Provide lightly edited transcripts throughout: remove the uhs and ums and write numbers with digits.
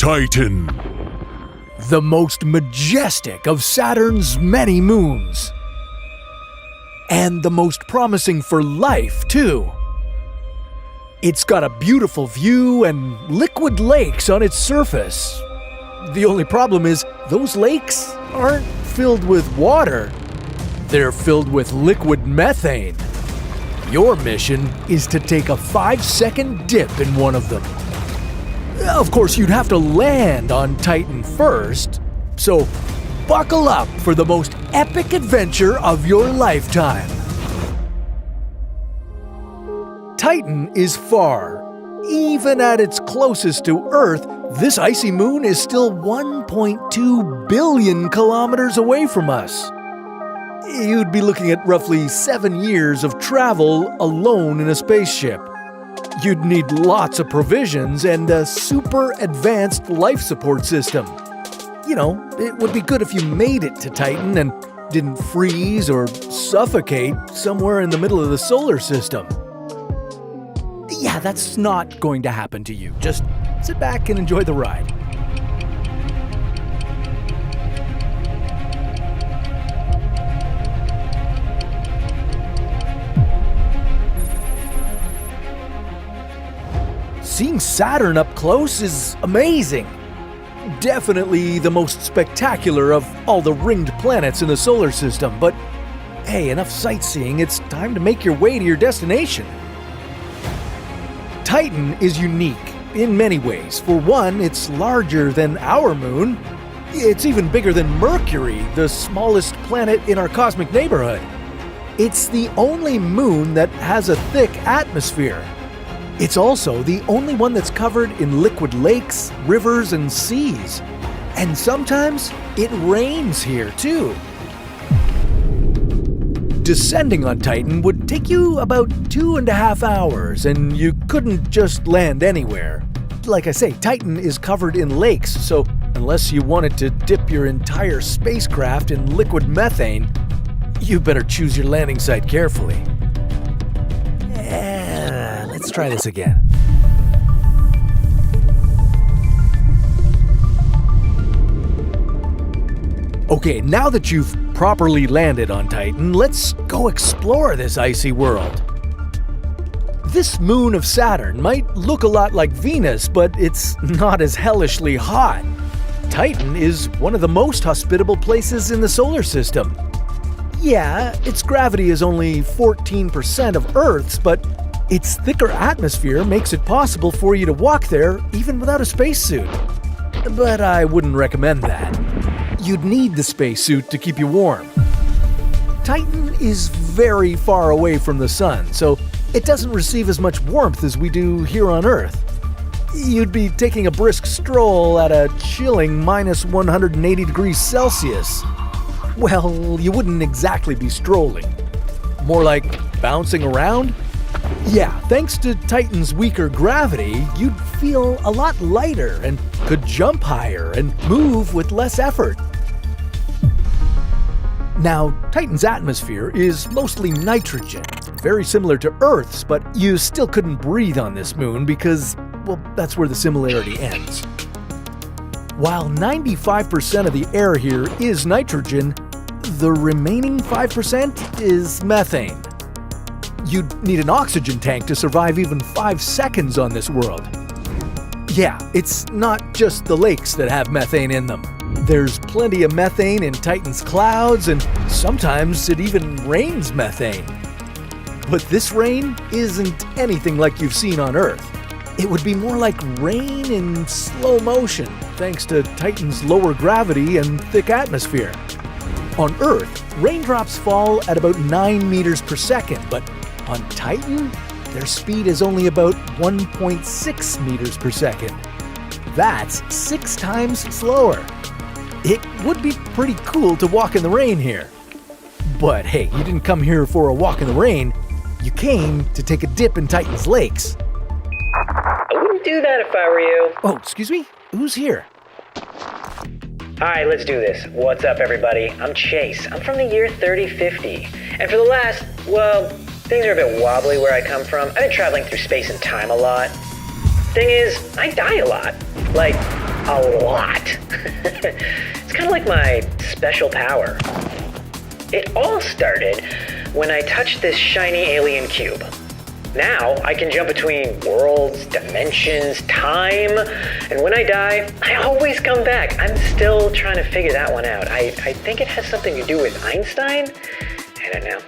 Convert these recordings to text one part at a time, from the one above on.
Titan. The most majestic of Saturn's many moons. And the most promising for life, too. It's got a beautiful view and liquid lakes on its surface. The only problem is, those lakes aren't filled with water. They're filled with liquid methane. Your mission is to take a 5-second dip in one of them. Of course, you'd have to land on Titan first, so buckle up for the most epic adventure of your lifetime. Titan is far. Even at its closest to Earth, this icy moon is still 1.2 billion kilometers away from us. You'd be looking at roughly 7 years of travel alone in a spaceship. You'd need lots of provisions and a super advanced life support system. You know, it would be good if you made it to Titan and didn't freeze or suffocate somewhere in the middle of the solar system. Yeah, that's not going to happen to you. Just sit back and enjoy the ride. Seeing Saturn up close is amazing. Definitely the most spectacular of all the ringed planets in the solar system, but hey, enough sightseeing, it's time to make your way to your destination. Titan is unique in many ways. For one, it's larger than our moon. It's even bigger than Mercury, the smallest planet in our cosmic neighborhood. It's the only moon that has a thick atmosphere. It's also the only one that's covered in liquid lakes, rivers, and seas. And sometimes it rains here too. Descending on Titan would take you about 2.5 hours, and you couldn't just land anywhere. Like I say, Titan is covered in lakes, so unless you wanted to dip your entire spacecraft in liquid methane, you better choose your landing site carefully. Let's try this again. Okay, now that you've properly landed on Titan, let's go explore this icy world. This moon of Saturn might look a lot like Venus, but it's not as hellishly hot. Titan is one of the most hospitable places in the solar system. Yeah, its gravity is only 14% of Earth's, but its thicker atmosphere makes it possible for you to walk there even without a spacesuit. But I wouldn't recommend that. You'd need the spacesuit to keep you warm. Titan is very far away from the sun, so it doesn't receive as much warmth as we do here on Earth. You'd be taking a brisk stroll at a chilling minus 180 degrees Celsius. Well, you wouldn't exactly be strolling. More like bouncing around? Yeah, thanks to Titan's weaker gravity, you'd feel a lot lighter and could jump higher and move with less effort. Now, Titan's atmosphere is mostly nitrogen, very similar to Earth's, but you still couldn't breathe on this moon because, well, that's where the similarity ends. While 95% of the air here is nitrogen, the remaining 5% is methane. You'd need an oxygen tank to survive even 5 seconds on this world. Yeah, it's not just the lakes that have methane in them. There's plenty of methane in Titan's clouds, and sometimes it even rains methane. But this rain isn't anything like you've seen on Earth. It would be more like rain in slow motion, thanks to Titan's lower gravity and thick atmosphere. On Earth, raindrops fall at about 9 meters per second, but on Titan, their speed is only about 1.6 meters per second. That's 6 times slower. It would be pretty cool to walk in the rain here. But hey, you didn't come here for a walk in the rain. You came to take a dip in Titan's lakes. I wouldn't do that if I were you. Oh, excuse me? Who's here? Alright, let's do this. What's up, everybody? I'm Chase. I'm from the year 3050. And for the last, well, things are a bit wobbly where I come from. I've been traveling through space and time a lot. Thing is, I die a lot. Like, A lot. It's kind of like my special power. It all started when I touched this shiny alien cube. Now I can jump between worlds, dimensions, time, and when I die, I always come back. I'm still trying to figure that one out. I think it has something to do with Einstein? I don't know.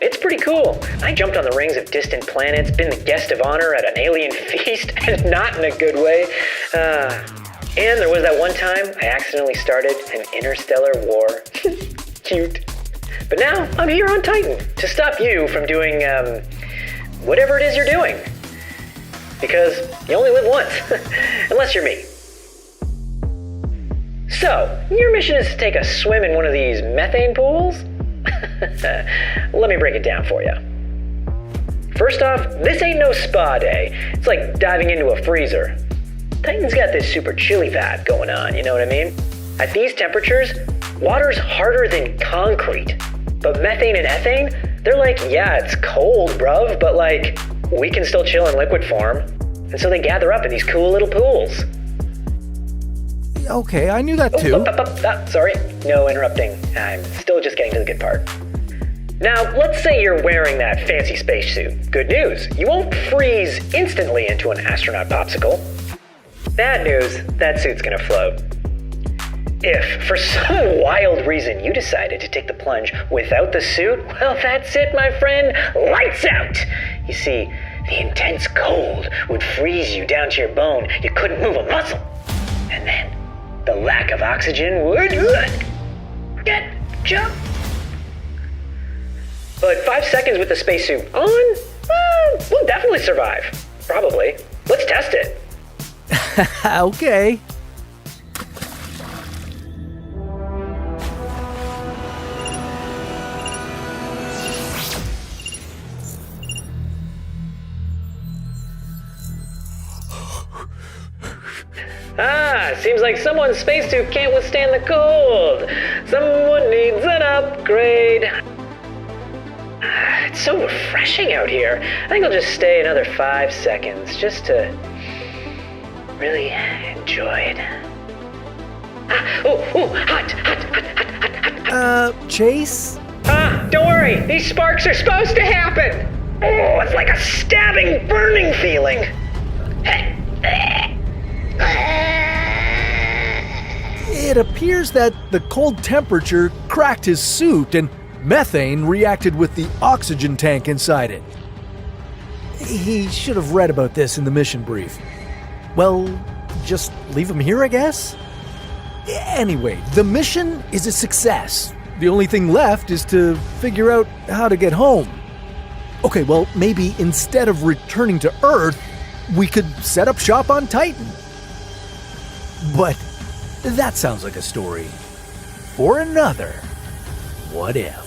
It's pretty cool. I jumped on the rings of distant planets, been the guest of honor at an alien feast, and not in a good way. And there was that one time I accidentally started an interstellar war. Cute. But now I'm here on Titan to stop you from doing, whatever it is you're doing. Because you only live once, unless you're me. So, your mission is to take a swim in one of these methane pools? Let me break it down for you. First off, this ain't no spa day. It's like diving into a freezer. Titan's got this super chilly vibe going on, you know what I mean? At these temperatures, water's harder than concrete. But methane and ethane, they're like, yeah, it's cold, bruv, but like, we can still chill in liquid form. And so they gather up in these cool little pools. Okay, I knew that too. Sorry, no interrupting. I'm still just getting to the good part. Now, let's say you're wearing that fancy spacesuit. Good news, you won't freeze instantly into an astronaut popsicle. Bad news, that suit's gonna float. If, for some wild reason, you decided to take the plunge without the suit, well, that's it, my friend. Lights out! You see, the intense cold would freeze you down to your bone. You couldn't move a muscle. And then, the lack of oxygen would get you. But 5 seconds with the spacesuit on, we'll definitely survive. Probably. Let's test it. Okay. Seems like someone's spacesuit can't withstand the cold. Someone needs an upgrade. It's so refreshing out here. I think I'll just stay another 5 seconds just to really enjoy it. Hot. Chase? Don't worry. These sparks are supposed to happen. Oh, it's like a stabbing, burning feeling. It appears that the cold temperature cracked his suit and methane reacted with the oxygen tank inside it. He should have read about this in the mission brief. Well, just leave him here, I guess? Anyway, the mission is a success. The only thing left is to figure out how to get home. Okay, well, maybe instead of returning to Earth, we could set up shop on Titan. But that sounds like a story for another What If.